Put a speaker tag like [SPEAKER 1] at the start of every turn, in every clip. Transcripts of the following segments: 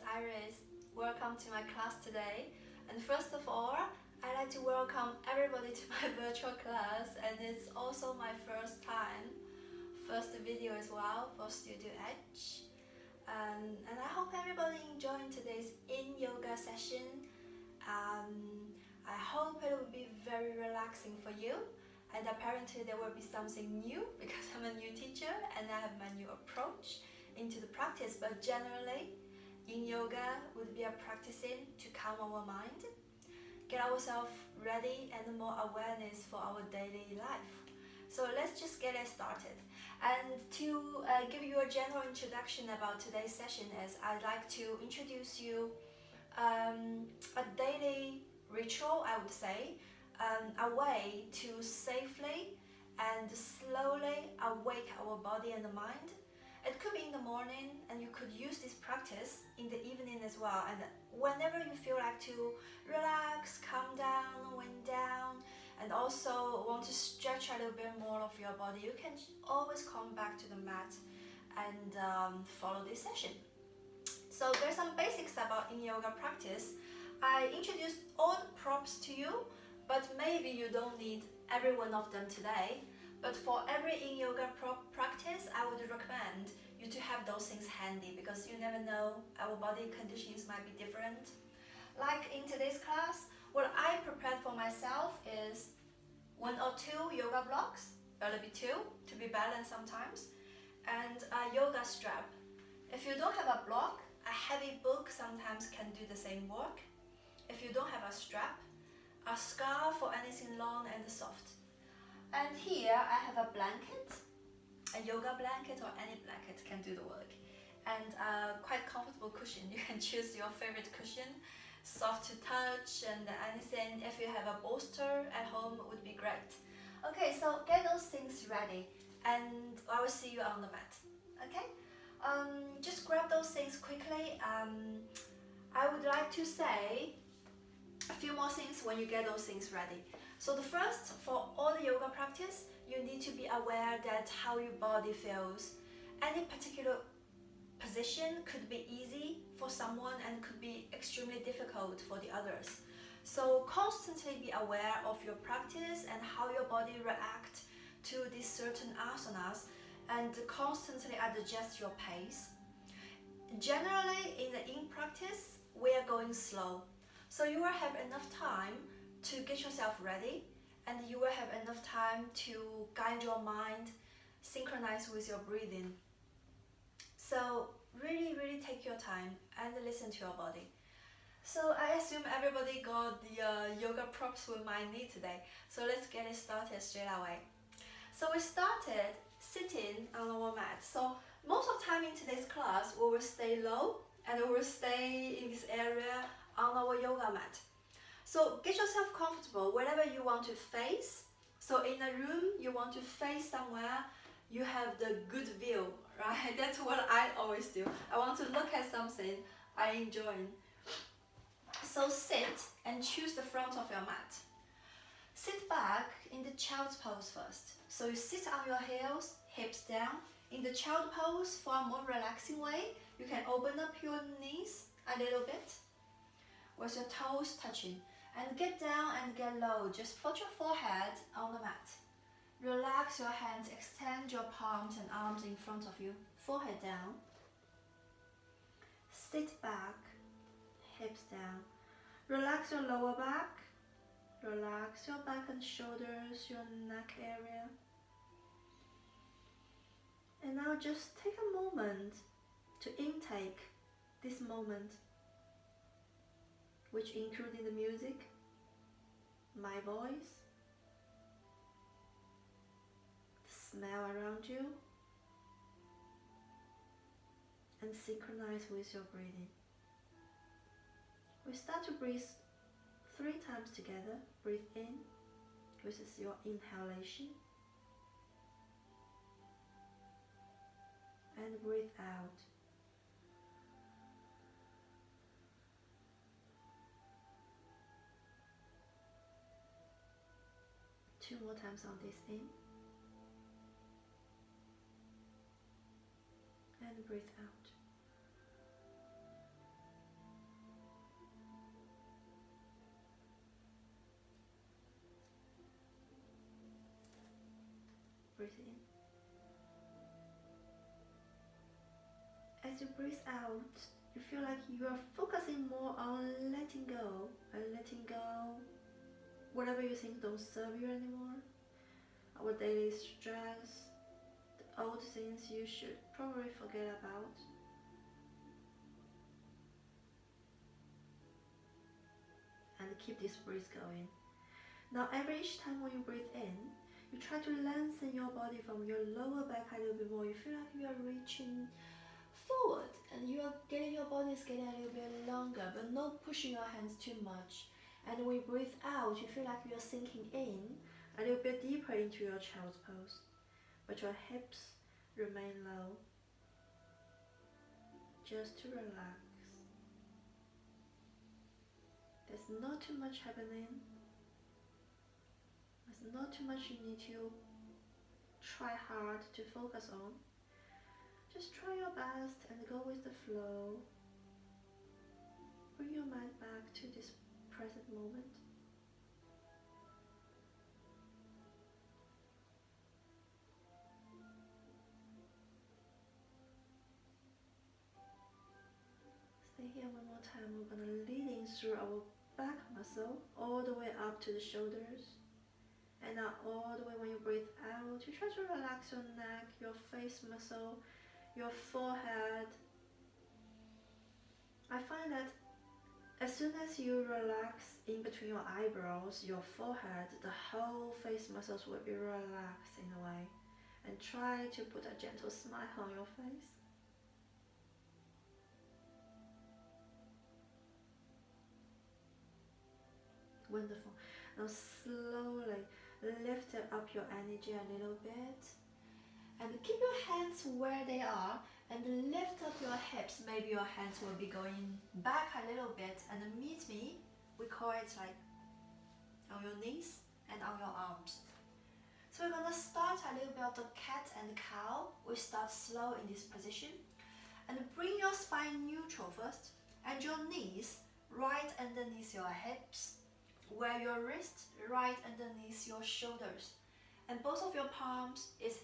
[SPEAKER 1] Iris. Welcome to my class today. And first of all, I'd like to welcome everybody to my virtual class, and it's also my first video as well for Studio H. And I hope everybody enjoying today's in-yoga session. I hope it will be very relaxing for you. And apparently there will be something new because I'm a new teacher and I have my new approach into the practice. But generally, in yoga would be a practicing to calm our mind, get ourselves ready and more awareness for our daily life. So let's just get it started. And to give you a general introduction about today's session is I'd like to introduce you a daily ritual, I would say, a way to safely and slowly awake our body and the mind. It could be in the morning, and you could use this practice in the evening as well. And whenever you feel like to relax, calm down, wind down, and also want to stretch a little bit more of your body, you can always come back to the mat and follow this session. So there's some basics about in-yoga practice. I introduced all the props to you, but maybe you don't need every one of them today. But for every in-yoga practice, I would recommend you to have those things handy because you never know, our body conditions might be different. Like in today's class, what I prepared for myself is 1 or 2 yoga blocks, maybe 2 to be balanced sometimes, and a yoga strap. If you don't have a block, a heavy book sometimes can do the same work. If you don't have a strap, a scarf or anything long and soft. And here I have a blanket, a yoga blanket or any blanket can do the work. And a quite comfortable cushion. You can choose your favorite cushion, soft to touch and anything. If you have a bolster at home, it would be great. Okay, so get those things ready and I will see you on the mat. Okay? Just grab those things quickly. I would like to say a few more things when you get those things ready. So the first, for all the yoga practice, you need to be aware that how your body feels. Any particular position could be easy for someone and could be extremely difficult for the others. So constantly be aware of your practice and how your body reacts to these certain asanas and constantly adjust your pace. Generally, in the in-practice, we are going slow. So you will have enough time to get yourself ready, and you will have enough time to guide your mind, synchronize with your breathing. So really take your time and listen to your body. So I assume everybody got the yoga props we might need today. So let's get it started straight away. So we started sitting on our mat. So most of the time in today's class, we will stay low and we will stay in this area on our yoga mat. So get yourself comfortable wherever you want to face. So in a room, you want to face somewhere, you have the good view, right? That's what I always do. I want to look at something I enjoy. So sit and choose the front of your mat. Sit back in the child's pose first. So you sit on your heels, hips down. In the child pose, for a more relaxing way, you can open up your knees a little bit with your toes touching. And get down and get low. Just put your forehead on the mat. Relax your hands, extend your palms and arms in front of you. Forehead down. Sit back, hips down. Relax your lower back. Relax your back and shoulders, your neck area. And now just take a moment to intake this moment, which including the music, my voice, the smell around you, and synchronize with your breathing. We start to breathe 3 times together. Breathe in, which is your inhalation, and breathe out. Two more times on this in and breathe out. breathe in. As you breathe out, you feel like you are focusing more on letting go whatever you think don't serve you anymore. Our daily stress, the old things you should probably forget about. And keep this breath going. Now each time when you breathe in, you try to lengthen your body from your lower back a little bit more. You feel like you are reaching forward and you are getting your body is getting a little bit longer, but not pushing your hands too much. And when you breathe out, you feel like you are sinking in a little bit deeper into your child's pose, but your hips remain low, just to relax. There's not too much happening. There's not too much you need to try hard to focus on. Just try your best and go with the flow. Bring your mind back to this present moment. Stay here one more time. We're going to lean in through our back muscle all the way up to the shoulders. And now all the way when you breathe out, you try to relax your neck, your face muscle, your forehead. I find that as soon as you relax in between your eyebrows, your forehead, the whole face muscles will be relaxed in a way. And try to put a gentle smile on your face. Wonderful. Now slowly lift up your energy a little bit. And keep your hands where they are and lift up your hips. Maybe your hands will be going back a little bit and meet me. We call it like on your knees and on your arms. So we're going to start a little bit of the cat and cow. We start slow in this position. And bring your spine neutral first. And your knees right underneath your hips. Where your wrist right underneath your shoulders. And both of your palms is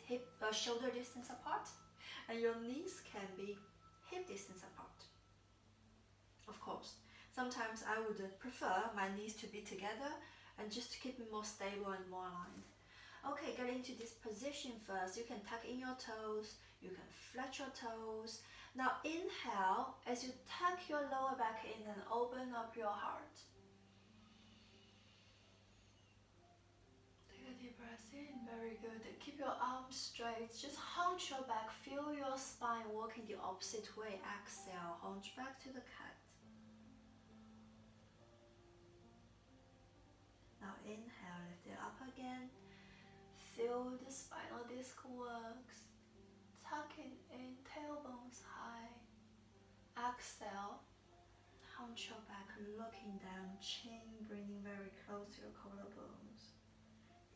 [SPEAKER 1] shoulder distance apart. And your knees can be hip distance apart. Of course, sometimes I would prefer my knees to be together and just to keep it more stable and more aligned. Okay, get into this position first. You can tuck in your toes. You can flex your toes. Now inhale as you tuck your lower back in and open up your heart. Deep breath in, very good. Keep your arms straight, just hunch your back, feel your spine walking the opposite way. Exhale, hunch back to the cat. Now inhale, lift it up again. Feel the spinal disc works. Tucking in, tailbones high. Exhale, hunch your back, looking down, chin bringing very close to your collarbones.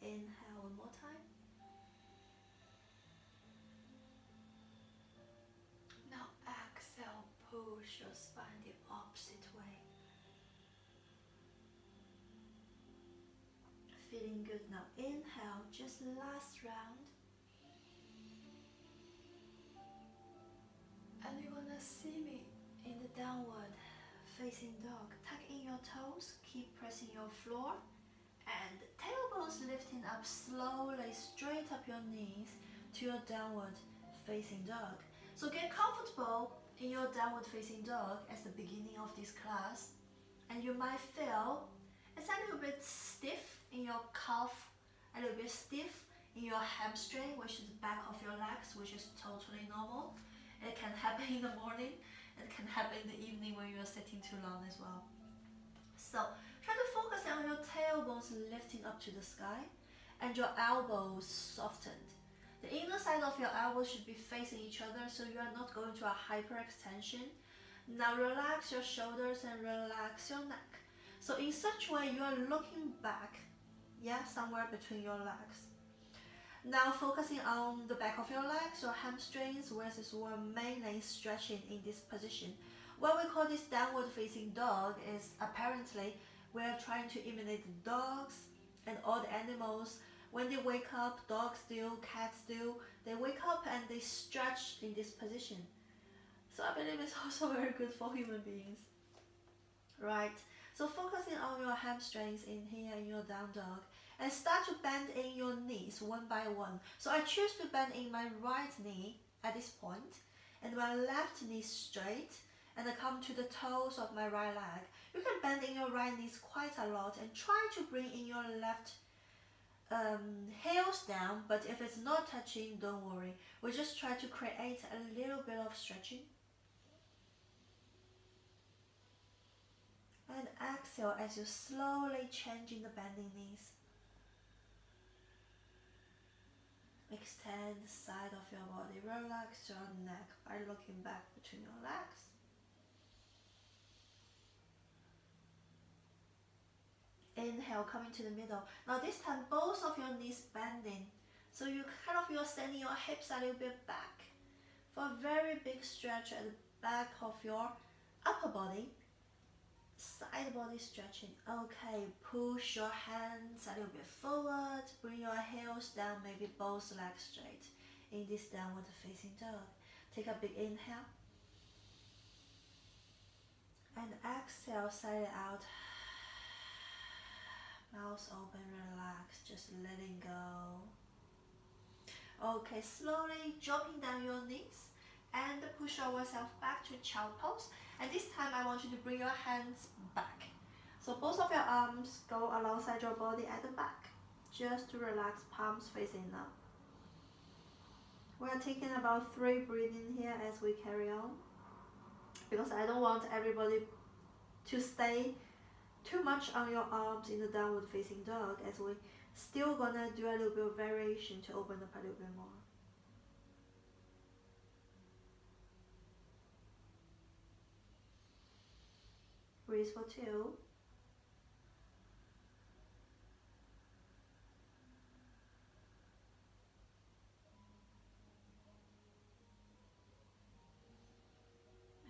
[SPEAKER 1] Inhale one more time. Now exhale, push your spine the opposite way. Feeling good. Now inhale, just last round. And you're gonna see me in the downward facing dog. Tuck in your toes, keep pressing your floor. And tailbones lifting up slowly, straight up your knees to your downward facing dog. So get comfortable in your downward facing dog as the beginning of this class. And you might feel it's a little bit stiff in your calf, a little bit stiff in your hamstring, which is the back of your legs, which is totally normal. It can happen in the morning, it can happen in the evening when you're sitting too long as well. So try to focus on your tailbones lifting up to the sky and your elbows softened. The inner side of your elbows should be facing each other so you are not going to a hyperextension. Now relax your shoulders and relax your neck. So in such way you are looking back, somewhere between your legs. Now focusing on the back of your legs, your hamstrings, where this one mainly stretching in this position. What we call this downward facing dog is apparently we are trying to imitate dogs and all the animals When they wake up, dogs do, cats do, they wake up and they stretch in this position. So I believe it's also very good for human beings. Right, so focusing on your hamstrings in here in your down dog, and start to bend in your knees one by one. So I choose to bend in my right knee at this point, and my left knee straight, and I come to the toes of my right leg. You can bend in your right knees quite a lot and try to bring in your left heels down, but if it's not touching, don't worry. We just try to create a little bit of stretching. And exhale as you slowly changing the bending knees. Extend the side of your body. Relax your neck by looking back between your legs. Inhale, coming to the middle. Now this time, both of your knees bending. So you kind of, you're sending your hips a little bit back for a very big stretch at the back of your upper body. Side body stretching. Okay, push your hands a little bit forward. Bring your heels down, maybe both legs straight in this downward facing dog. Take a big inhale. And exhale, sigh it out. Mouth open, relax, just letting go. Okay, slowly dropping down your knees and push yourself back to child pose. And this time I want you to bring your hands back. So both of your arms go alongside your body at the back. Just to relax, palms facing up. We're taking about 3 breathing here as we carry on. Because I don't want everybody to stay too much on your arms in the downward facing dog, as we still gonna do a little bit of variation to open up a little bit more. Breathe for 2.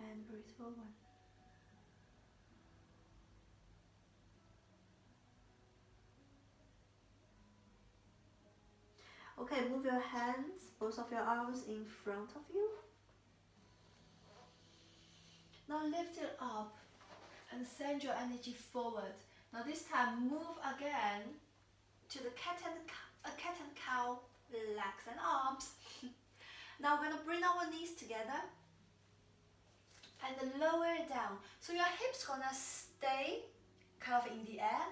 [SPEAKER 1] And breathe for 1. Okay, move your hands, both of your arms in front of you. Now lift it up and send your energy forward. Now this time move again to the cat and cow legs and arms. Now we're going to bring our knees together and lower it down. So your hips going to stay kind of in the air,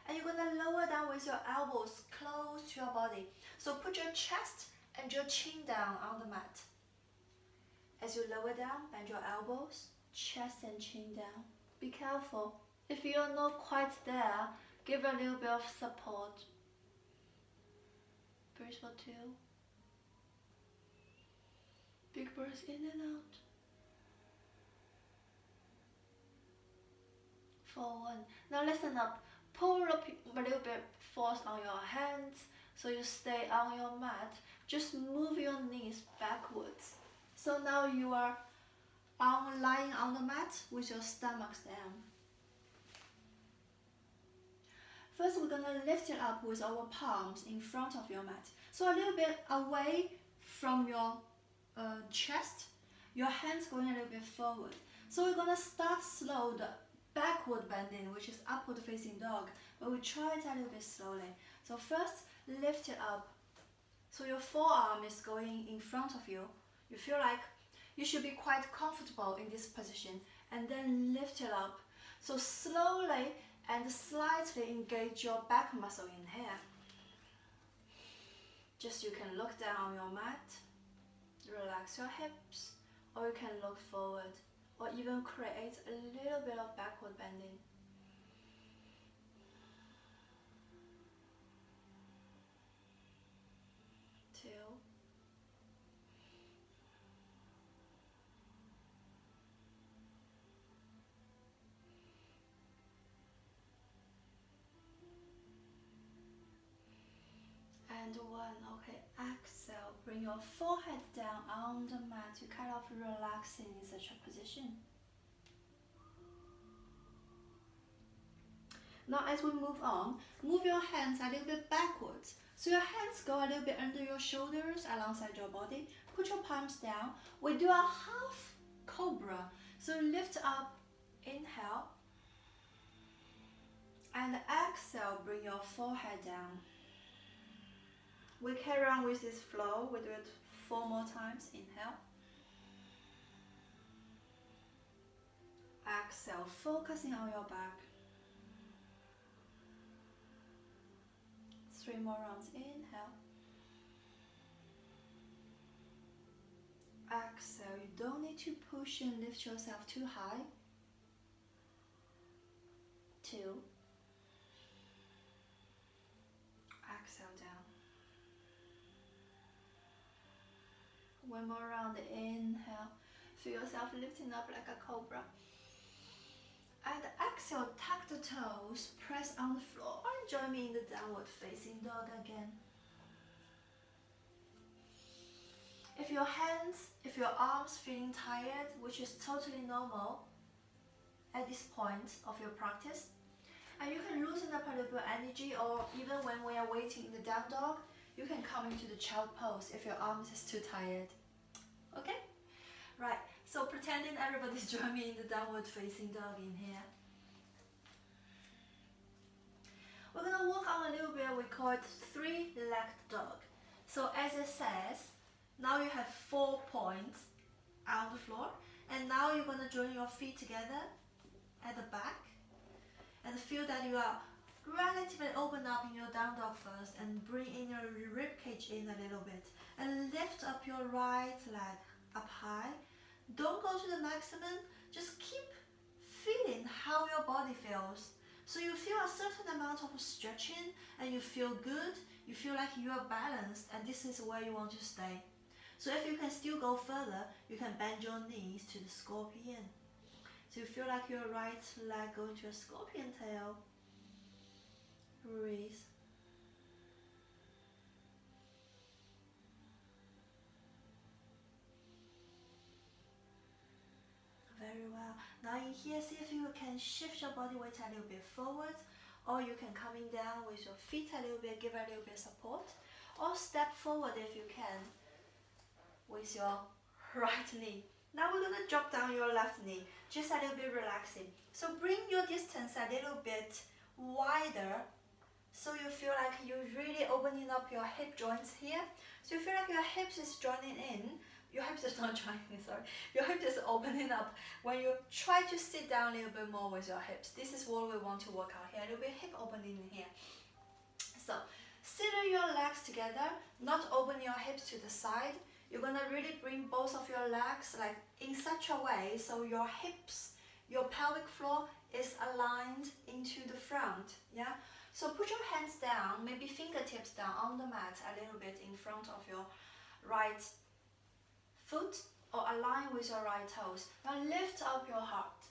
[SPEAKER 1] and you're going to lower down with your elbows close to your body. So put your chest and your chin down on the mat. As you lower down, bend your elbows, chest and chin down. Be careful. If you're not quite there, give a little bit of support. Breathe for 2. Big breath in and out. For 1. Now listen up. Pull up a little bit force on your hands so you stay on your mat. Just move your knees backwards. So now you are lying on the mat with your stomach down. First, we're gonna lift it up with our palms in front of your mat. So a little bit away from your chest, your hands going a little bit forward. So we're gonna start slow, the backward bending, which is upward facing dog, but we try it a little bit slowly. So first, lift it up. So your forearm is going in front of you. You feel like you should be quite comfortable in this position, and then lift it up. So slowly and slightly engage your back muscle in here. Just you can look down on your mat, relax your hips, or you can look forward, or even create a little bit of backward bending. 2. And 1. Okay, exhale. Bring your forehead down on the mat. You kind of relaxing in such a position. Now as we move on, move your hands a little bit backwards. So your hands go a little bit under your shoulders alongside your body. Put your palms down. We do a half cobra. So lift up, inhale. And exhale, bring your forehead down. We carry on with this flow. We do it 4 more times. Inhale. Exhale, focusing on your back. 3 more rounds. Inhale. Exhale. You don't need to push and lift yourself too high. 2. Exhale down. 1 more round. Inhale. Feel yourself lifting up like a cobra. And exhale, tuck the toes, press on the floor, and join me in the downward facing dog again. If your arms feeling tired, which is totally normal at this point of your practice, and you can loosen up a little bit of energy, or even when we are waiting in the down dog, you can come into the child pose if your arms is too tired. Okay? Right, so pretending everybody's joining me in the downward facing dog in here. We're gonna work on a little bit, we call it 3-legged dog. So as it says, now you have 4 points on the floor, and now you're gonna join your feet together at the back, and feel that you are relatively open up in your down dog first, and bring in your rib cage in a little bit, and lift up your right leg up high. Don't go to the maximum, just keep feeling how your body feels. So you feel a certain amount of stretching, and you feel good, you feel like you are balanced, and this is where you want to stay. So if you can still go further, you can bend your knees to the scorpion. So you feel like your right leg going to a scorpion tail. Breathe. Very well. Now in here, see if you can shift your body weight a little bit forward, or you can coming down with your feet a little bit, give a little bit support, or step forward if you can with your right knee. Now we're gonna drop down your left knee, just a little bit relaxing. So bring your distance a little bit wider, so you feel like you're really opening up your hip joints here. So you feel like your hips is joining in. Your hips is not joining in, sorry. Your hips is opening up when you try to sit down a little bit more with your hips. This is what we want to work out here, a little bit hip opening in here. So center your legs together, not open your hips to the side. You're gonna really bring both of your legs like in such a way so your hips, your pelvic floor is aligned into the front, yeah? So put your hands down, maybe fingertips down on the mat a little bit in front of your right foot, or align with your right toes. Now lift up your heart.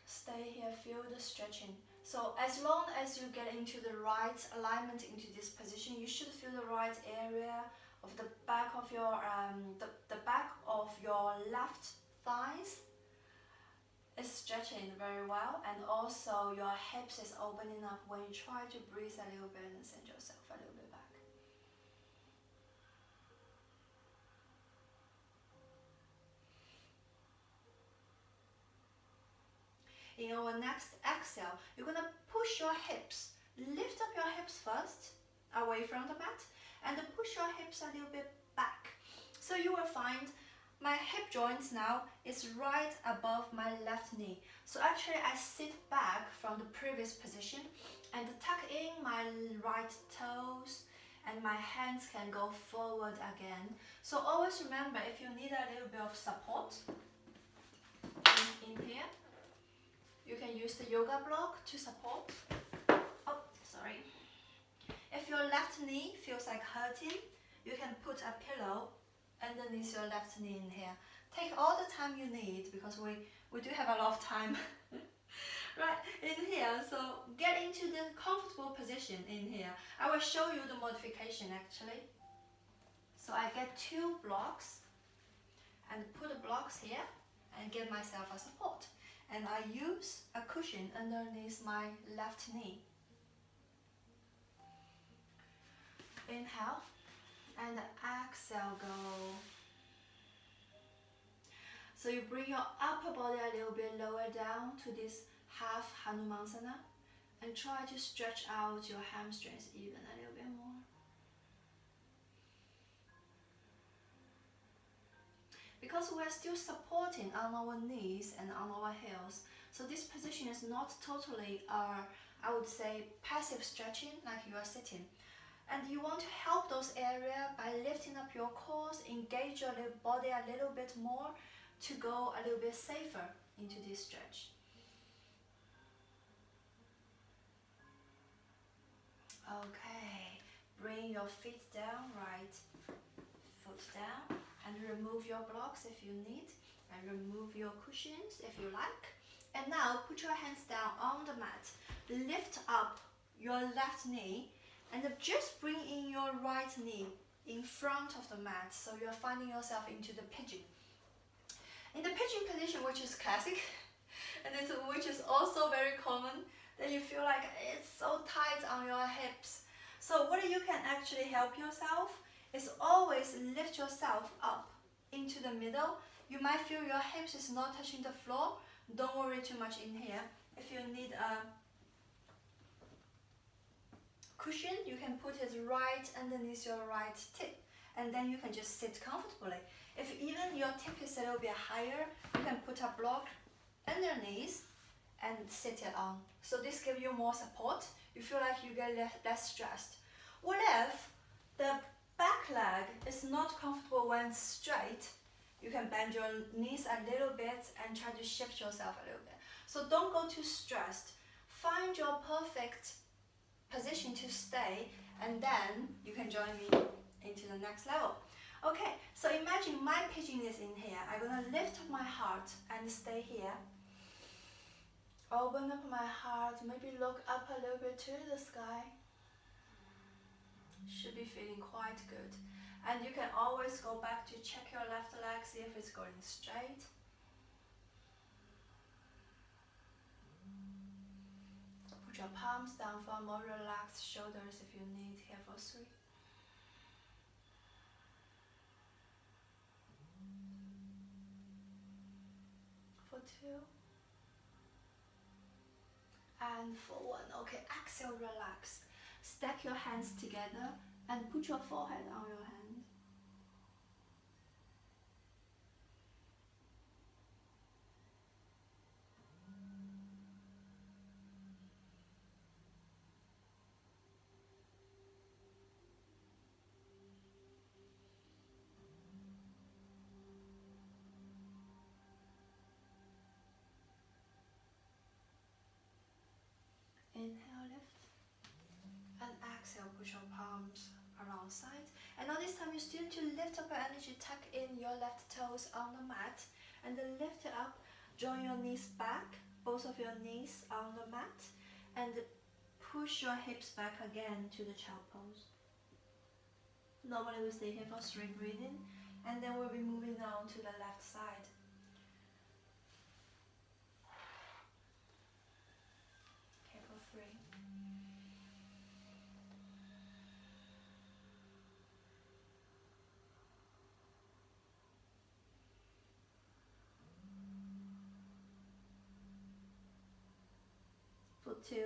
[SPEAKER 1] Stay here, feel the stretching. So as long as you get into the right alignment into this position, you should feel the right area of the back of your the back of your left thighs is stretching very well, and also your hips is opening up when you try to breathe a little bit and send yourself a little bit back. In our next exhale, you're gonna push your hips, lift up your hips first, away from the mat, and push your hips a little bit back. So you will find my hip joints now is right above my left knee. So actually I sit back from the previous position and tuck in my right toes, and my hands can go forward again. So always remember, if you need a little bit of support in here, you can use the yoga block to support. Oh, sorry. If your left knee feels like hurting, you can put a pillow underneath your left knee in here. Take all the time you need, because we do have a lot of time. Right, in here, so get into the comfortable position in here. I will show you the modification actually. So I get 2 blocks and put the blocks here and give myself a support. and I use a cushion underneath my left knee. Inhale and exhale, go. So you bring your upper body a little bit lower down to this half Hanumansana and try to stretch out your hamstrings even a little bit more. Because we're still supporting on our knees and on our heels, so this position is not totally, I would say, passive stretching like you are sitting. And you want to help those areas by lifting up your core, engage your body a little bit more to go a little bit safer into this stretch. Okay, bring your feet down, right foot down, and remove your blocks if you need, and remove your cushions if you like. And now put your hands down on the mat, lift up your left knee, and just bring in your right knee in front of the mat, so you're finding yourself into the pigeon. In the pigeon position, which is classic, and which is also very common, that you feel like it's so tight on your hips. So what you can actually help yourself is always lift yourself up into the middle. You might feel your hips is not touching the floor. Don't worry too much in here. If you need a cushion, you can put it right underneath your right tip, and then you can just sit comfortably. If even your tip is a little bit higher, you can put a block underneath and sit it on. So this gives you more support. You feel like you get less stressed. What if the back leg is not comfortable when straight? You can bend your knees a little bit and try to shift yourself a little bit. So don't go too stressed. Find your perfect position to stay, and then you can join me into the next level. Okay, so imagine my pigeon is in here. I'm gonna lift up my heart and stay here. Open up my heart, maybe look up a little bit to the sky. Should be feeling quite good. And you can always go back to check your left leg, see if it's going straight. Put your palms down for more relaxed shoulders if you need, here for 3. For 2. And for 1. Okay, exhale, relax. Stack your hands together and put your forehead on your hand. Inhale, lift. And exhale, push your palms alongside. And now this time you still need to lift up your energy, tuck in your left toes on the mat, and then lift it up, join your knees back, both of your knees on the mat, and push your hips back again to the child pose. Normally we stay here for 3 breathing, and then we'll be moving on to the left side. Okay, for 3. For 2.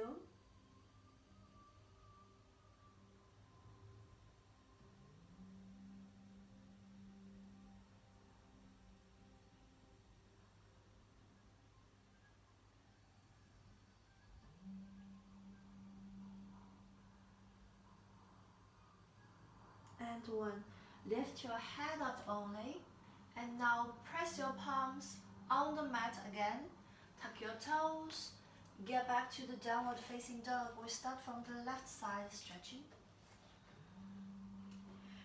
[SPEAKER 1] And 1. Lift your head up only, and now press your palms on the mat again. Tuck your toes, get back to the downward facing dog. We start from the left side, stretching.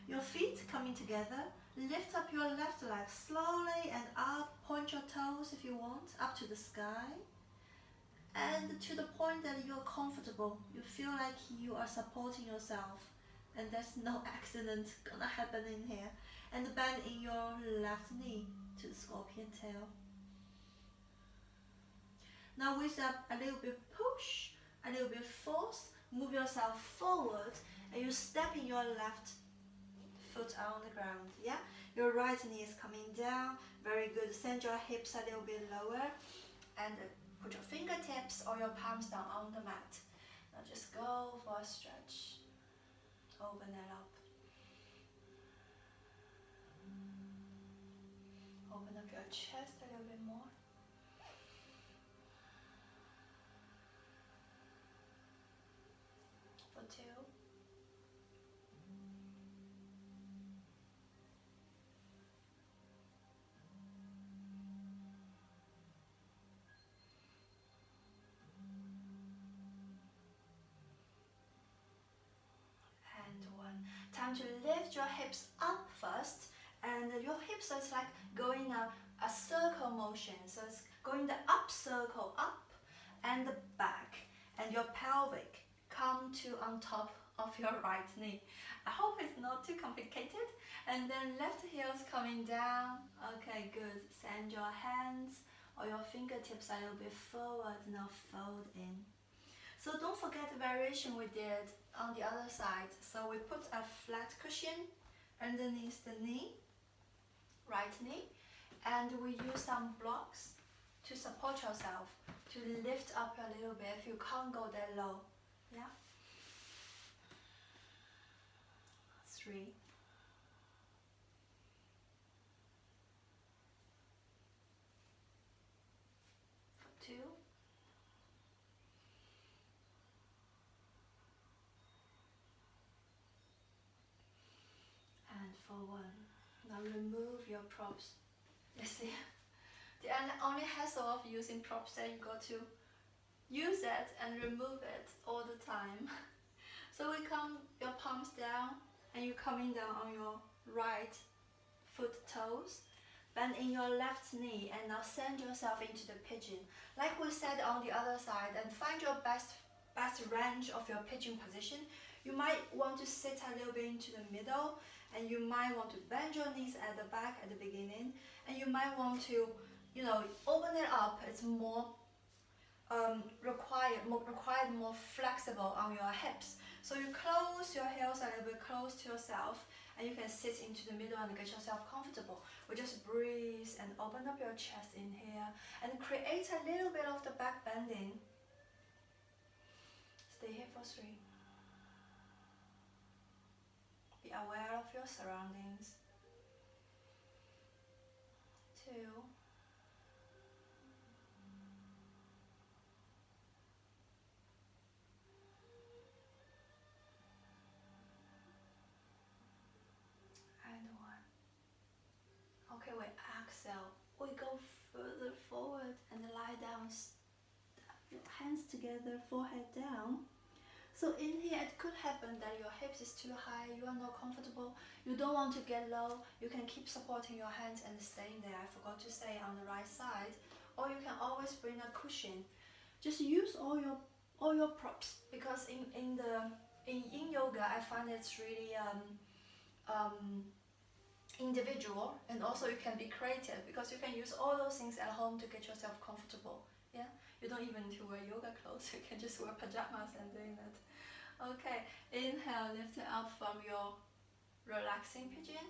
[SPEAKER 1] Your feet coming together, lift up your left leg slowly and up, point your toes if you want, up to the sky. And to the point that you're comfortable, you feel like you are supporting yourself and there's no accident gonna happen in here. And bend in your left knee to the scorpion tail. Now with a little bit push, a little bit force, move yourself forward, and you step in your left foot on the ground. Yeah, your right knee is coming down. Very good. Send your hips a little bit lower, and put your fingertips or your palms down on the mat. Now just go for a stretch. Open it up. Open up your chest a little bit more. For 2. And 1. Time to lift your hips up first, and your hips is like going a circle motion. So it's going the up circle up and the back, and your pelvic come to on top of your right knee. I hope it's not too complicated. And then left heel's coming down. Okay, good. Send your hands or your fingertips a little bit forward. Now fold in. So don't forget the variation we did on the other side. So we put a flat cushion underneath the knee, right knee, and we use some blocks to support yourself, to lift up a little bit if you can't go that low. Yeah. 3. 2. And for 1. Now remove your props. You see, the only hassle of using props that you got to use it and remove it all the time. So we come your palms down, and you coming down on your right foot toes. Bend in your left knee, and now send yourself into the pigeon. Like we said on the other side, and find your best range of your pigeon position. You might want to sit a little bit into the middle, and you might want to bend your knees at the back at the beginning, and you might want to, open it up. It's more required more flexible on your hips. So you close your heels a little bit close to yourself, and you can sit into the middle and get yourself comfortable. We just breathe and open up your chest in here and create a little bit of the back bending. Stay here for 3. Be aware of your surroundings. 2. And 1. Okay, we exhale. We go further forward and lie down. Hands together, forehead down. So in here, it could happen that your hips is too high, you are not comfortable, you don't want to get low. You can keep supporting your hands and staying there. I forgot to say on the right side. Or you can always bring a cushion. Just use all your props, because in yoga I find it's really individual, and also you can be creative because you can use all those things at home to get yourself comfortable. Yeah, you don't even need to wear yoga clothes. You can just wear pajamas and doing it. Okay, inhale, lift it up from your relaxing pigeon.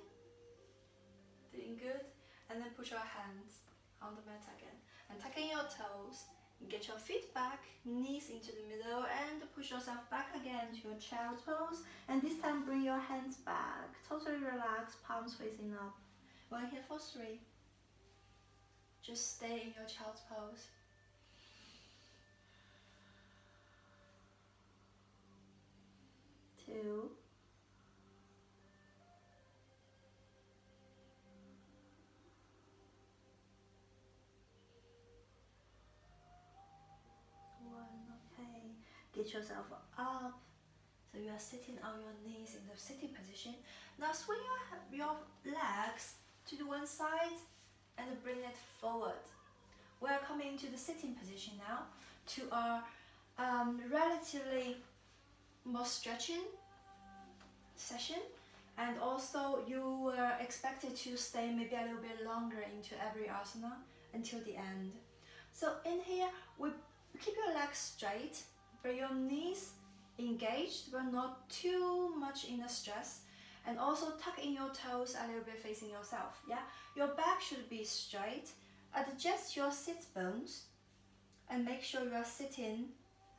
[SPEAKER 1] Doing good. And then put your hands on the mat again and tuck in your toes. Get your feet back, knees into the middle, and push yourself back again to your child's pose. And this time bring your hands back, totally relaxed, palms facing up. We're here for 3. Just stay in your child's pose. 2. 1. Okay. Get yourself up. So you are sitting on your knees in the sitting position. Now swing your legs to the one side and bring it forward. We are coming to the sitting position now, to our relatively more stretching session, and also you were expected to stay maybe a little bit longer into every asana until the end. So in here, we keep your legs straight, but your knees engaged, but not too much in a stress. And also tuck in your toes a little bit facing yourself. Yeah, your back should be straight. Adjust your sit bones and make sure you are sitting,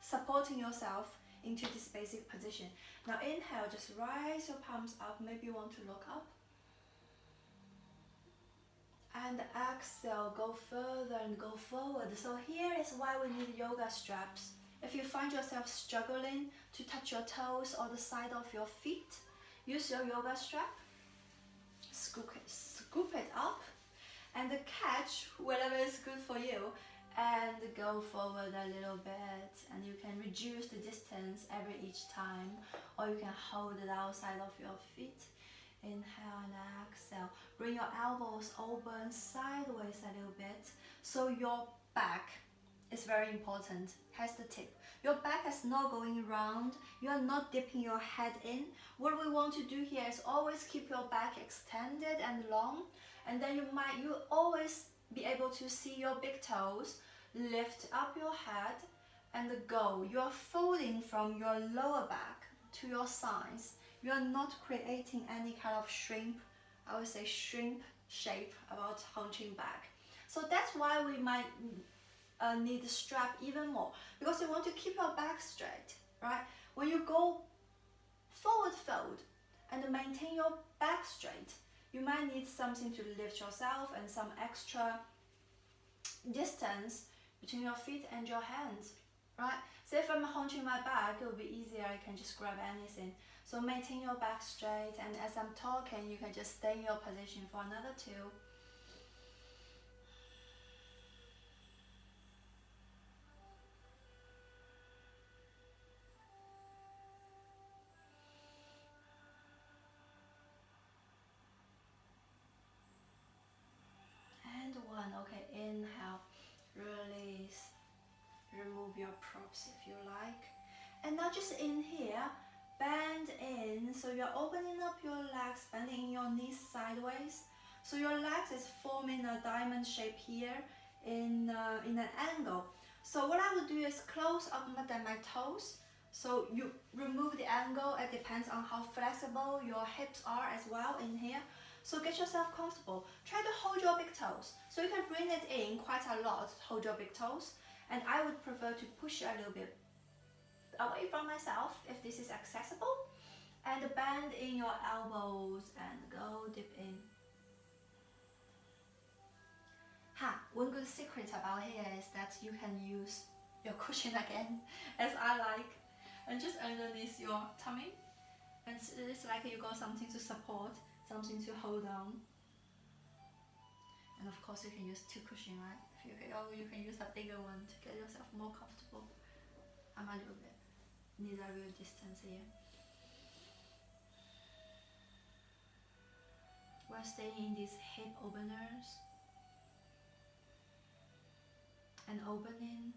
[SPEAKER 1] supporting yourself into this basic position. Now inhale, just rise your palms up. Maybe you want to look up. And exhale, go further and go forward. So here is why we need yoga straps. If you find yourself struggling to touch your toes or the side of your feet, use your yoga strap, scoop it up, and catch whatever is good for you, and go forward a little bit. And you can reduce the distance each time, or you can hold it outside of your feet. Inhale and exhale. Bring your elbows open sideways a little bit, so your back is very important. Here's the tip. Your back is not going round. You are not dipping your head in. What we want to do here is always keep your back extended and long, and then you always be able to see your big toes. Lift up your head and go. You are folding from your lower back to your sides. You are not creating any kind of shrimp, I would say shrimp shape about hunching back. So that's why we might need the strap even more, because you want to keep your back straight, right? When you go forward fold and maintain your back straight, you might need something to lift yourself and some extra distance between your feet and your hands, right? So if I'm hunching my back, it will be easier. I can just grab anything. So maintain your back straight, and as I'm talking, you can just stay in your position for another 2. And 1. Okay, inhale, release, remove your props if you like. And now just in here, bend in, so you're opening up your legs, bending your knees sideways. So your legs is forming a diamond shape here in an angle. So what I would do is close up my toes. So you remove the angle. It depends on how flexible your hips are as well in here. So get yourself comfortable. Try to hold your big toes. So you can bring it in quite a lot, hold your big toes. And I would prefer to push a little bit away from myself if this is accessible. And bend in your elbows and go deep in. One good secret about here is that you can use your cushion again, as I like, and just underneath your tummy. And it's like you got something to support, something to hold on. And of course you can use 2 cushions, right? You can use a bigger one to get yourself more comfortable. I'm a little bit, need a real distance here. We're staying in these hip openers and opening.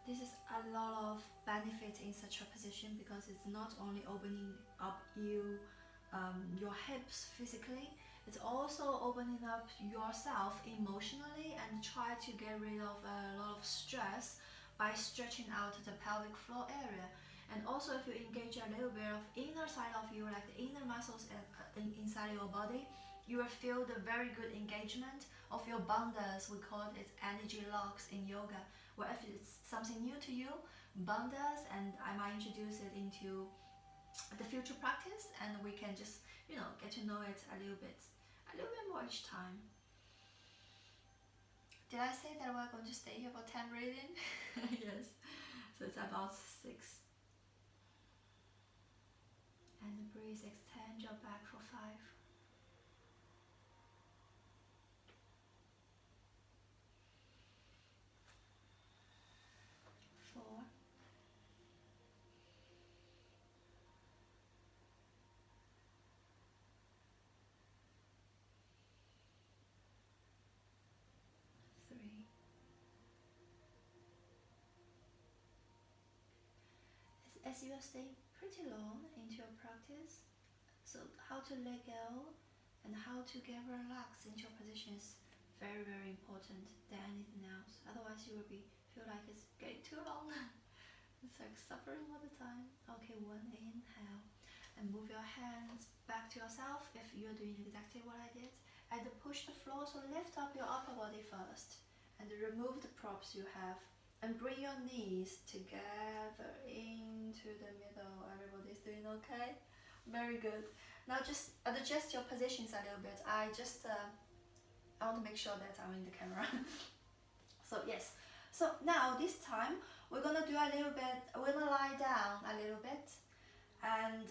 [SPEAKER 1] This is a lot of benefit in such a position, because it's not only opening up your hips physically, it's also opening up yourself emotionally, and try to get rid of a lot of stress by stretching out the pelvic floor area. And also if you engage a little bit of inner side of you, like the inner muscles inside your body, you will feel the very good engagement of your bandhas. We call it energy locks in yoga, where if it's something new to you, bandhas, and I might introduce it into the future practice, and we can just get to know it a little bit more each time. Did I say that we're going to stay here for 10 breathing? Yes, so it's about 6. And breathe, extend your back for 5. 4. 3. As you are staying pretty long into your practice, so how to let go and how to get relaxed into your position is very, very important than anything else. Otherwise you will will be feel like it's getting too long. It's like suffering all the time. Okay, one inhale. And move your hands back to yourself if you're doing exactly what I did. And push the floor, so lift up your upper body first. And remove the props you have. And bring your knees together into the middle. Everybody's doing okay? Very good. Now just adjust your positions a little bit. I want to make sure that I'm in the camera. So yes. So now this time we're gonna do a little bit. We're gonna lie down a little bit, and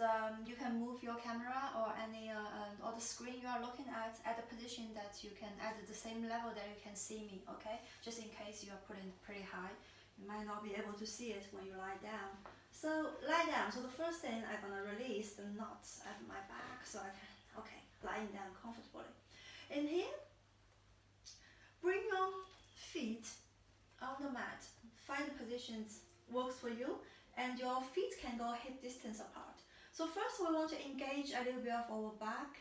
[SPEAKER 1] you can move your camera or any or the screen you are looking at the position that you can at the same level that you can see me. Okay, just in case you are putting it pretty high, you might not be able to see it when you lie down. So lie down. So the first thing I'm gonna release the knots at my back, so I can lying down comfortably. In here, bring your feet on the mat. Find the positions works for you, and your feet can go hip distance apart. So first we want to engage a little bit of our back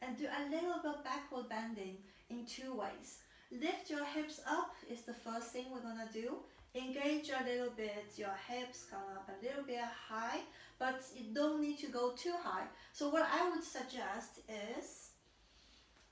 [SPEAKER 1] and do a little bit backward bending in two ways. Lift your hips up is the first thing we're gonna do. Engage a little bit, your hips come up a little bit high, but you don't need to go too high. So what I would suggest is,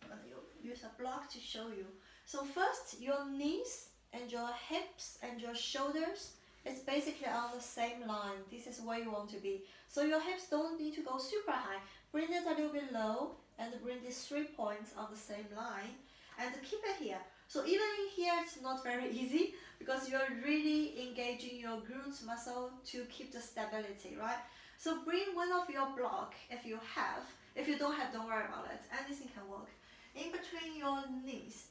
[SPEAKER 1] I'm gonna use a block to show you. So first, your knees and your hips and your shoulders is basically on the same line. This is where you want to be. So your hips don't need to go super high. Bring it a little bit low and bring these 3 points on the same line and keep it here. So even in here, it's not very easy because you're really engaging your glutes muscle to keep the stability, right? So bring one of your block if you have. If you don't have, don't worry about it. Anything can work. In between your knees.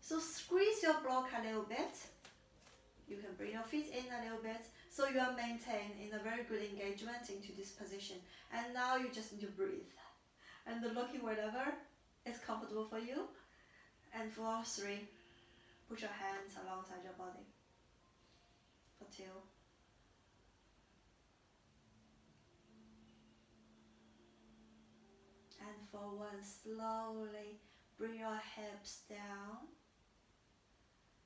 [SPEAKER 1] So squeeze your block a little bit. You can bring your feet in a little bit so you are maintained in a very good engagement into this position. And now you just need to breathe. And looking wherever is comfortable for you. And for 3, put your hands alongside your body. For 2. And for 1, slowly bring your hips down.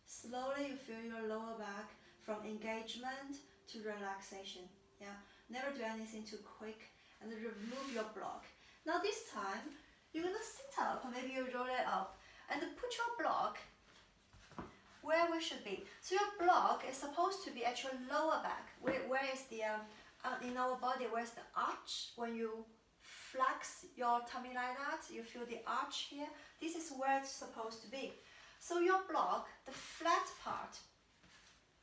[SPEAKER 1] Slowly you feel your lower back from engagement to relaxation. Yeah, never do anything too quick, and remove your block. Now this time, you're gonna sit up, or maybe you roll it up, and put your block where we should be. So your block is supposed to be at your lower back. Where is the, in our body, where's the arch? When you flex your tummy like that, you feel the arch here. This is where it's supposed to be. So your block, the flat part,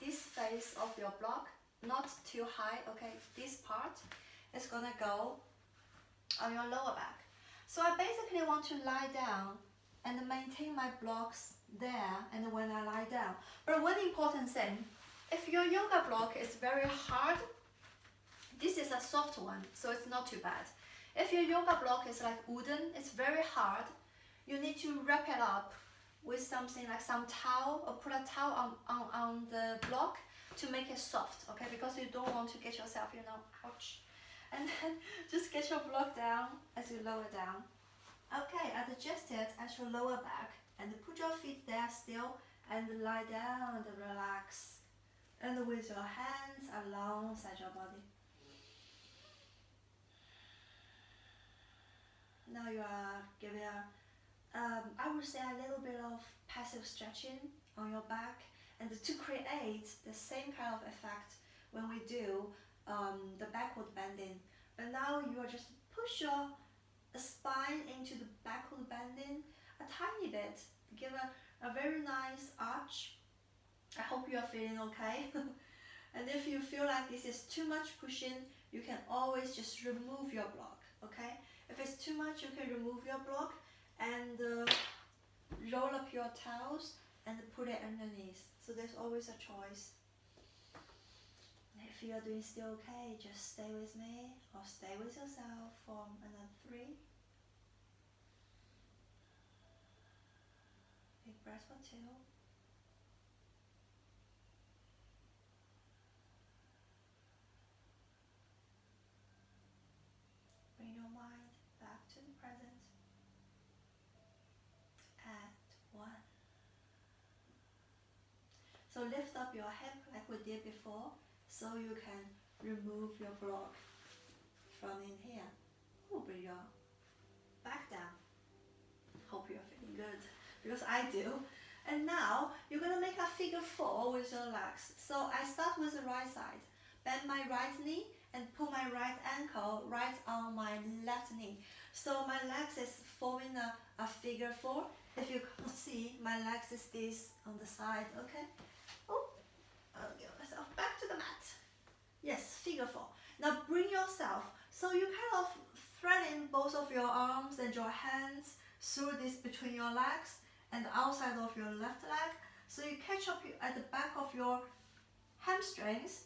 [SPEAKER 1] this face of your block, not too high, okay, this part is gonna go on your lower back. So I basically want to lie down and maintain my blocks there and when I lie down. But one important thing, if your yoga block is very hard, this is a soft one, so it's not too bad. If your yoga block is like wooden, it's very hard, you need to wrap it up with something like some towel, or put a towel on the block to make it soft, okay? Because you don't want to get yourself, ouch. And then just get your block down as you lower down. Okay, adjust it at your lower back and put your feet there still and lie down and relax. And with your hands alongside your body. Now you are giving I would say a little bit of passive stretching on your back, and to create the same kind of effect when we do the backward bending. But now you are just push your spine into the backward bending a tiny bit, give a very nice arch. I hope you are feeling okay. And if you feel like this is too much pushing, you can always just remove your block, okay? If it's too much, you can remove your block and roll up your towels and put it underneath. So there's always a choice. If you are doing still okay, just stay with me or stay with yourself for another 3. Big breath for 2. Bring your mind back to the present. At 1. So lift up your hip like we did before, so you can remove your block from in here. Bring your back down. Hope you're feeling good, because I do. And now you're gonna make a figure 4 with your legs. So I start with the right side. Bend my right knee and put my right ankle right on my left knee. So my legs is forming a figure 4. If you can see, my legs is this on the side, okay? Oh, I'll get myself back to the mat. Yes, figure 4. Now bring yourself, so you kind of thread in both of your arms and your hands through this between your legs and the outside of your left leg. So you catch up at the back of your hamstrings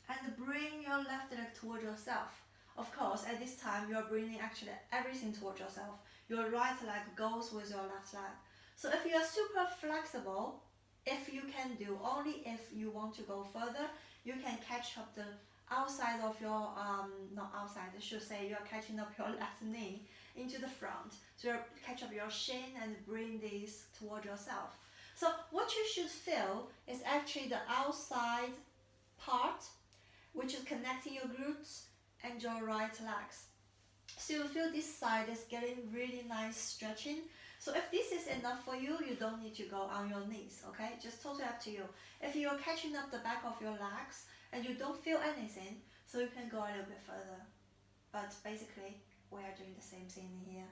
[SPEAKER 1] and bring your left leg toward yourself. Of course, at this time, you're bringing actually everything toward yourself. Your right leg goes with your left leg. So if you are super flexible, if you can do, only if you want to go further, you can catch up the outside of your, not outside, I should say, you're catching up your left knee into the front. So you catch up your shin and bring this toward yourself. So what you should feel is actually the outside part, which is connecting your glutes and your right legs. So you feel this side is getting really nice stretching. So if this is enough for you, you don't need to go on your knees, okay? Just totally up to you. If you're catching up the back of your legs and you don't feel anything, so you can go a little bit further. But basically, we are doing the same thing here.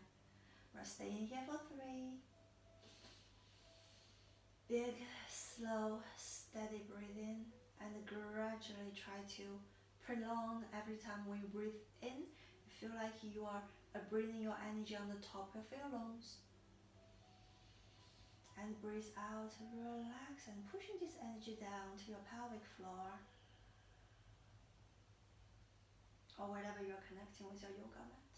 [SPEAKER 1] We're staying here for 3. Big, slow, steady breathing, and gradually try to prolong every time we breathe in. You feel like you are breathing your energy on the top of your lungs. And breathe out, relax, and pushing this energy down to your pelvic floor, or wherever you're connecting with your yoga mat.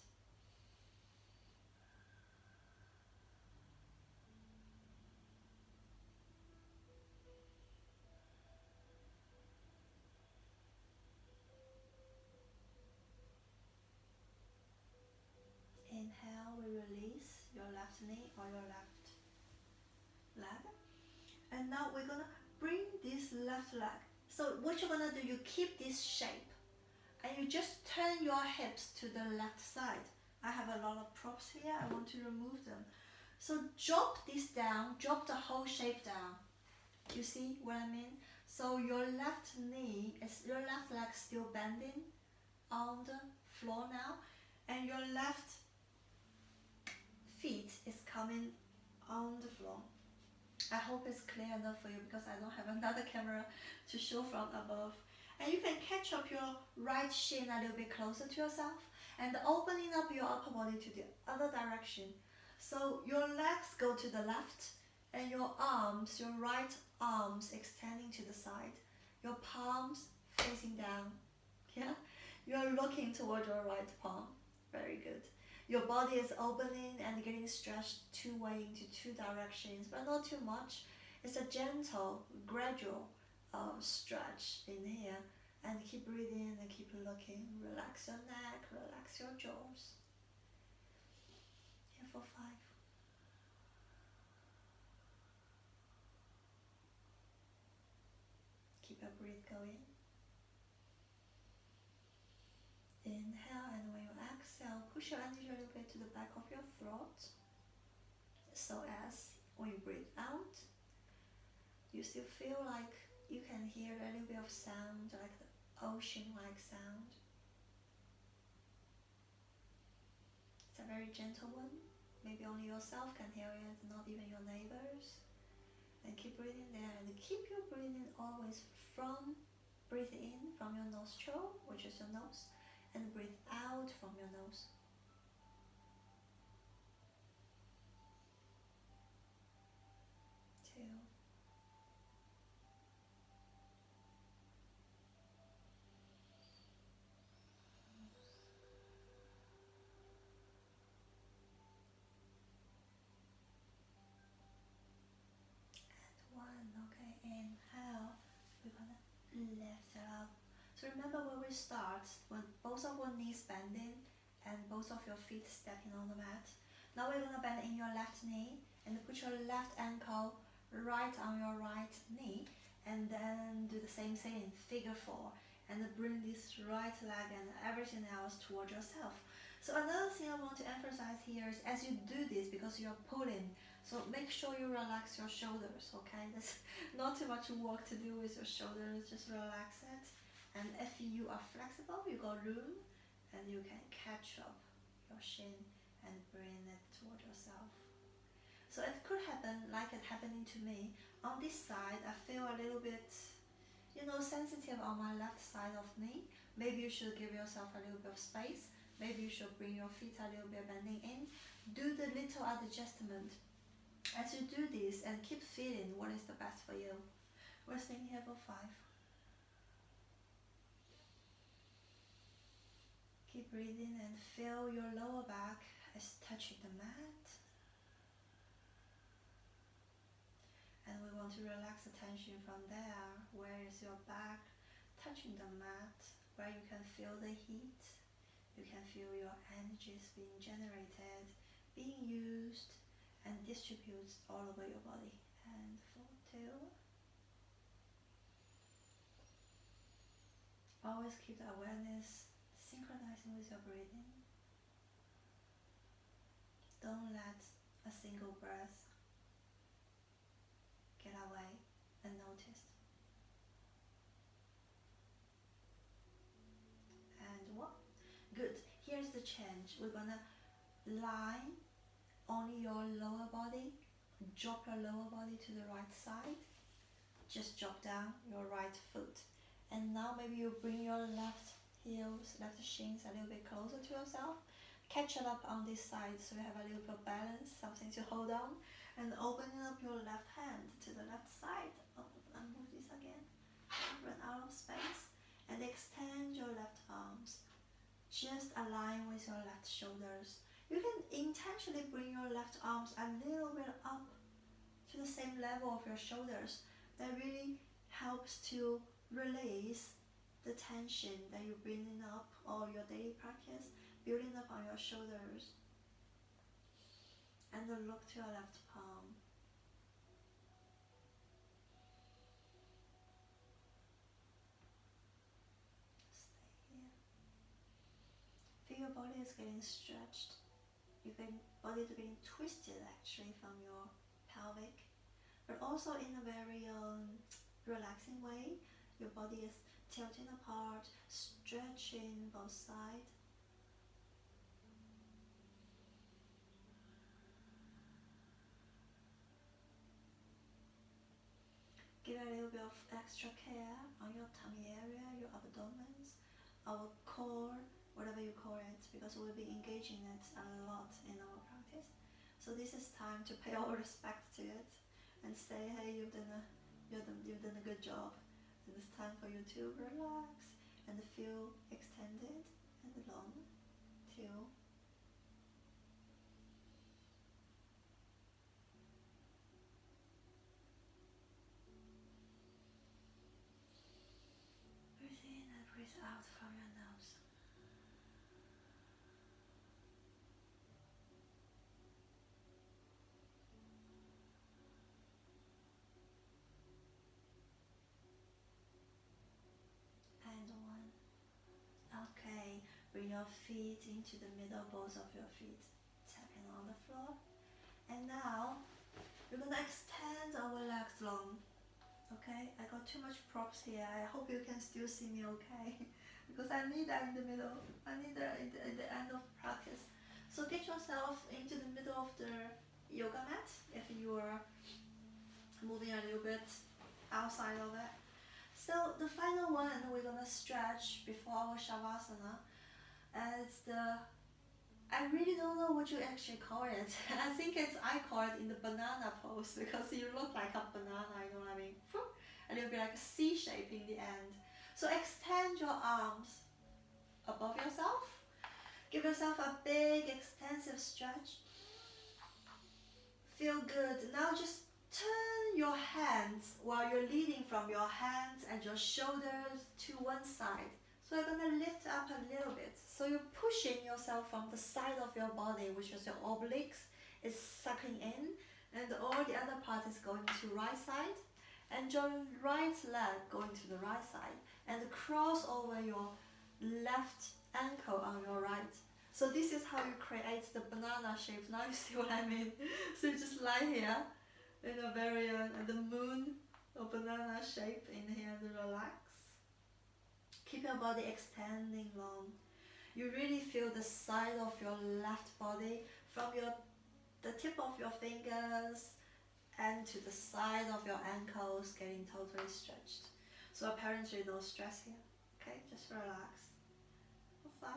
[SPEAKER 1] Inhale, we release your left knee or your left leg. And now we're gonna bring this left leg. So what you're gonna do, you keep this shape and you just turn your hips to the left side. I have a lot of props here, I want to remove them. So drop this down, drop the whole shape down. You see what I mean? So your left knee, your left leg still bending on the floor now, and your left feet is coming on the floor. I hope it's clear enough for you, because I don't have another camera to show from above. And you can catch up your right shin a little bit closer to yourself and opening up your upper body to the other direction. So your legs go to the left and your arms, your right arms extending to the side. Your palms facing down. Yeah? You're looking toward your right palm. Very good. Your body is opening and getting stretched two-way into 2 directions, but not too much. It's a gentle, gradual stretch in here. And keep breathing and keep looking. Relax your neck, relax your jaws. Here for 5. Keep your breath going. Inhale, and when you exhale, push your energy a little bit to the back of your throat, so as when you breathe out, you still feel like you can hear a little bit of sound, like the ocean-like sound. It's a very gentle one. Maybe only yourself can hear it, not even your neighbors. And keep breathing there, and keep your breathing always from, breathe in from your nostril, which is your nose, and breathe out from your nose. 2. And 1. Okay, inhale. We're gonna lift it up. So remember when we start, when both of your knees bending and both of your feet stepping on the mat. Now we're gonna bend in your left knee and put your left ankle right on your right knee. the same thing, figure 4, and bring this right leg and everything else toward yourself. So another thing I want to emphasize here is as you do this, because you're pulling, so make sure you relax your shoulders, okay? There's not too much work to do with your shoulders, just relax it. And if you are flexible, you got room, and you can catch up your shin and bring it toward yourself. So it could happen like it happening to me. On this side, I feel a little bit, sensitive on my left side of knee. Maybe you should give yourself a little bit of space. Maybe you should bring your feet a little bit bending in. Do the little adjustment. As you do this and keep feeling what is the best for you. We're staying here for 5. Keep breathing and feel your lower back is touching the mat. And we want to relax the tension from there. Where is your back touching the mat? Where you can feel the heat. You can feel your energies being generated, being used, and distributed all over your body. And 4, 2. Always keep the awareness synchronizing with your breathing. Don't let a single breath get away unnoticed. And what? Good. Here's the change. We're gonna line only your lower body. Drop your lower body to the right side. Just drop down your right foot. And now maybe you bring your left heels, left shins a little bit closer to yourself. Catch it up on this side so you have a little bit of balance, something to hold on. And opening up your left hand to the left side. And move this again. Run out of space. And extend your left arms. Just align with your left shoulders. You can intentionally bring your left arms a little bit up to the same level of your shoulders. That really helps to release the tension that you're bringing up or your daily practice, building up on your shoulders. And then look to your left palm. Stay here. Feel your body is getting stretched. Your body is getting twisted actually from your pelvic, but also in a very relaxing way. Your body is tilting apart, stretching both sides. Give a little bit of extra care on your tummy area, your abdomens, our core, whatever you call it, because we'll be engaging it a lot in our practice. So this is time to pay all respect to it and say, hey, you've done a good job. And it's time for you to relax and feel extended and long. 2. Breathe in and breathe out from your nose. And 1. Okay, bring your feet into the middle, both of your feet tapping on the floor. And now we're gonna extend our legs long. Okay, I got too much props here. I hope you can still see me okay. Because I need that in the middle. I need that at the end of practice. So get yourself into the middle of the yoga mat if you are moving a little bit outside of it. So the final one we're gonna stretch before our shavasana is I really don't know what you actually call it. I think I call it in the banana pose because you look like a banana, you know what I mean? And it'll be like a C shape in the end. So extend your arms above yourself. Give yourself a big extensive stretch. Feel good. Now just turn your hands while you're leading from your hands and your shoulders to one side. So you're gonna lift up a little bit. So you're pushing yourself from the side of your body, which is your obliques, is sucking in, and all the other part is going to right side. and your right leg going to the right side, and cross over your left ankle on your right. So this is how you create the banana shape. Now you see what I mean. So you just lie here in a very the moon or banana shape in here and relax. Keep your body extending long. You really feel the side of your left body from the tip of your fingers and to the side of your ankles getting totally stretched. So apparently no stress here. Okay, just relax. For 5.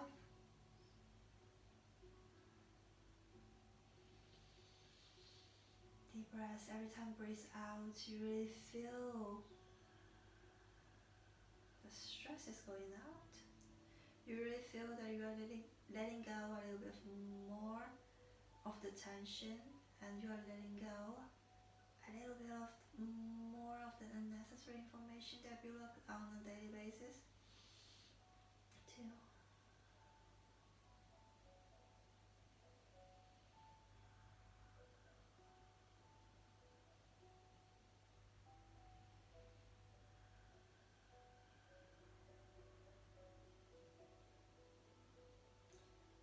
[SPEAKER 1] Deep breaths. Every time breathe out, you really feel the stress is going out. You really feel that you are letting go a little bit more of the tension, and you are letting go a little bit of more of the unnecessary information that build up on a daily basis. 2.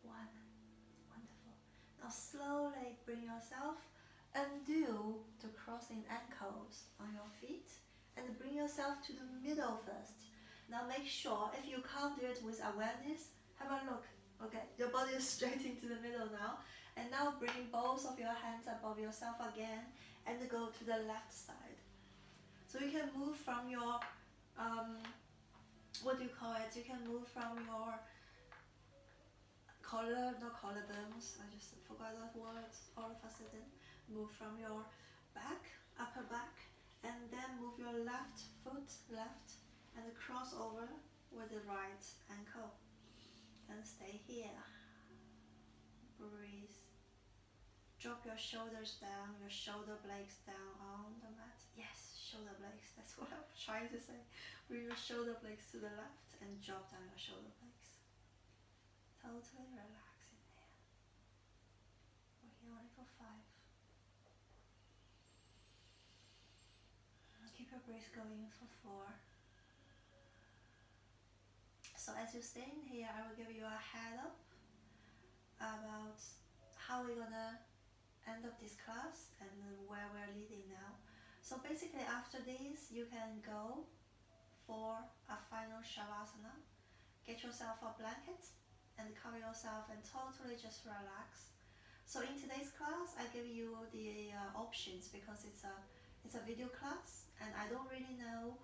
[SPEAKER 1] Wonderful. Now slowly bring yourself, undo the crossing ankles on your feet, and bring yourself to the middle first. Now make sure, if you can't do it with awareness, have a look. Okay, your body is straight into the middle now. And now bring both of your hands above yourself again and go to the left side. So you can move from your, what do you call it? You can move from your collarbones, I just forgot that word all of a sudden. Move from your back, upper back, and then move your left foot left and cross over with the right ankle. And stay here. Breathe. Drop your shoulders down, your shoulder blades down on the mat. Yes, shoulder blades, that's what I was trying to say. Bring your shoulder blades to the left and drop down your shoulder blades. Totally relax in there. We're here only for 5. Keep your breath going for 4. So as you stay in here, I will give you a head up about how we're gonna end up this class and where we're leading now. So basically after this, you can go for a final shavasana. Get yourself a blanket and cover yourself and totally just relax. So in today's class, I give you the options because it's a video class, and I don't really know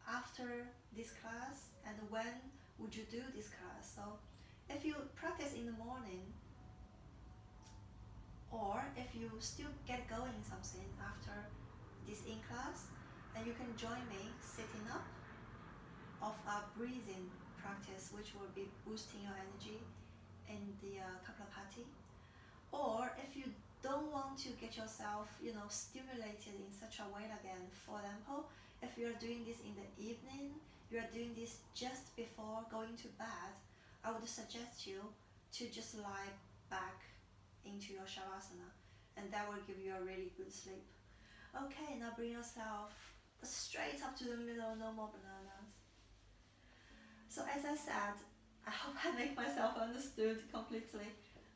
[SPEAKER 1] after this class and when would you do this class. So if you practice in the morning, or if you still get going something after this in class, then you can join me sitting up of a breathing practice, which will be boosting your energy in the Kapalabhati. Or if you don't want to get yourself, stimulated in such a way again, for example, if you are doing this in the evening, you are doing this just before going to bed, I would suggest you to just lie back into your shavasana, and that will give you a really good sleep. Okay, now bring yourself straight up to the middle, no more bananas. So as I said, I hope I make myself understood completely.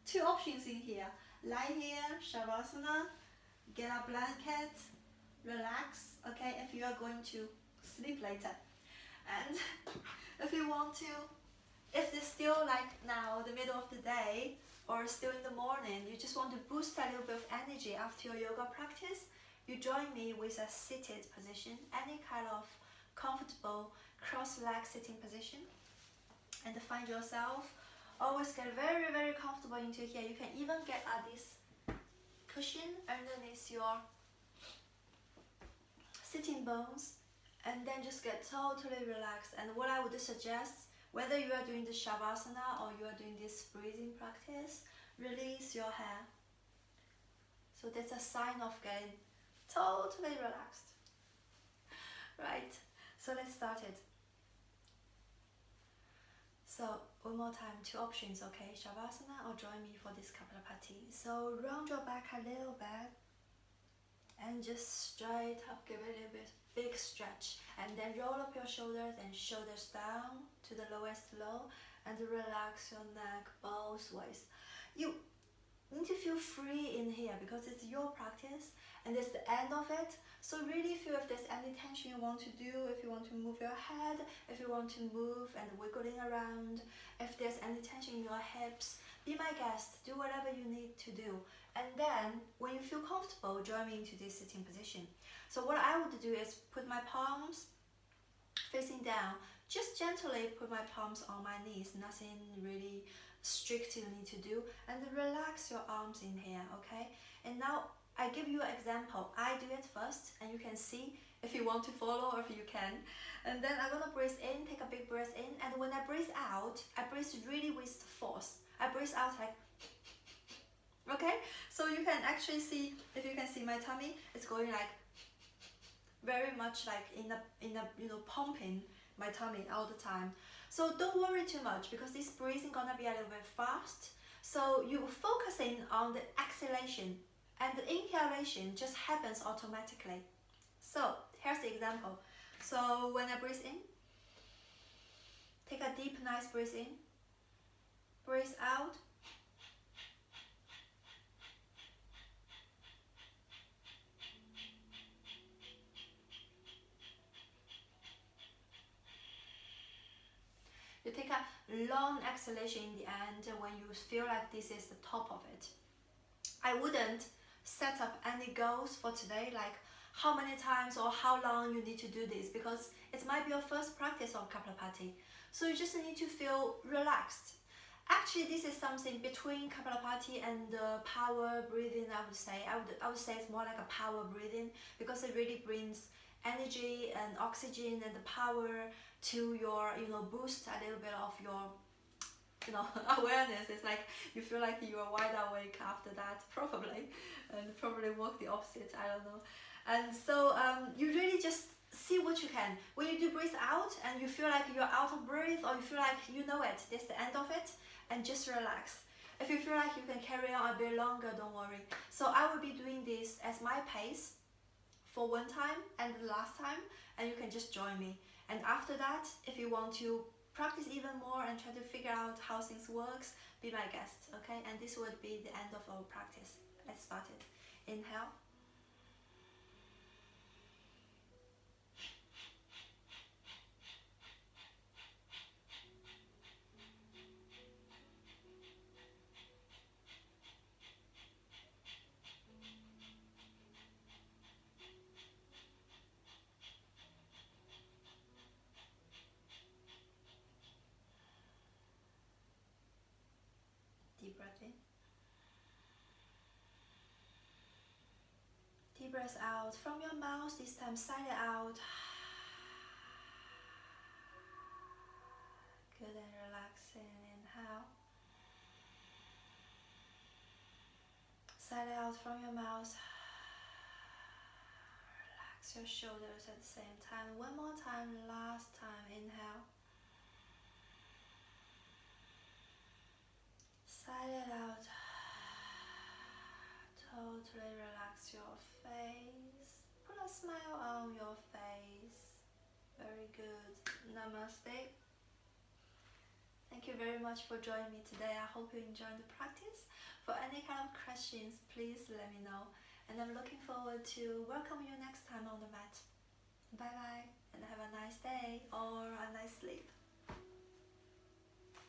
[SPEAKER 1] 2 options in here. Lie here, shavasana, get a blanket, relax, okay, if you are going to sleep later. And if you want to, if it's still like now, the middle of the day, or still in the morning, you just want to boost a little bit of energy after your yoga practice, you join me with a seated position, any kind of comfortable cross-leg sitting position, and find yourself. Always get very, very comfortable into here. You can even get this cushion underneath your sitting bones, and then just get totally relaxed. And what I would suggest, whether you are doing the shavasana or you are doing this breathing practice, release your hair. So that's a sign of getting totally relaxed. Right, so let's start it. So one more time, 2 options, okay? Shavasana or join me for this Kapalabhati. So round your back a little bit And just straight up, give it a little bit big stretch, and then roll up your shoulders and shoulders down to the lowest low, and relax your neck both ways. You need to feel free in here because it's your practice and it's the end of it. So really feel if there's any tension you want to do, if you want to move your head, if you want to move and wiggling around, if there's any tension in your hips, be my guest, do whatever you need to do. And then when you feel comfortable, join me into this sitting position. So what I would do is put my palms facing down, just gently put my palms on my knees, nothing really strict you need to do, and relax your arms in here, okay? And now I give you an example. I do it first and you can see if you want to follow or if you can. And then I'm gonna breathe in, take a big breath in, and when I breathe out, I breathe really with force. I breathe out like okay? So you can actually see, if you can see my tummy, it's going like very much like in a pumping my tummy all the time. So don't worry too much because this breathing gonna be a little bit fast. So you focusing on the exhalation and the inhalation just happens automatically. So here's the example. So when I breathe in, take a deep nice breath in, breathe out. You take a long exhalation in the end when you feel like this is the top of it. I wouldn't set up any goals for today, like how many times or how long you need to do this, because it might be your first practice of Kapalabhati. So you just need to feel relaxed. Actually, this is something between Kapalabhati and power breathing, I would say. I would say it's more like a power breathing because it really brings energy and oxygen and the power to your, boost a little bit of your, awareness. It's like you feel like you are wide awake after that, probably, and probably work the opposite, I don't know. And so you really just see what you can. When you do breathe out and you feel like you're out of breath or you feel like you know it, this is the end of it, and just relax. If you feel like you can carry on a bit longer, don't worry. So I will be doing this as my pace for one time and the last time, and you can just join me. And after that, if you want to practice even more and try to figure out how things works, be my guest, okay? And this would be the end of our practice. Let's start it. Inhale. Deep breath in. Deep breath out from your mouth, this time sigh it out. Good and relaxing. Inhale. Sigh it out from your mouth. Relax your shoulders at the same time. One more time, last time. Inhale. Sigh it out. Totally relax your face. Put a smile on your face. Very good. Namaste. Thank you very much for joining me today. I hope you enjoyed the practice. For any kind of questions, please let me know. And I'm looking forward to welcome you next time on the mat. Bye bye and have a nice day or a nice sleep.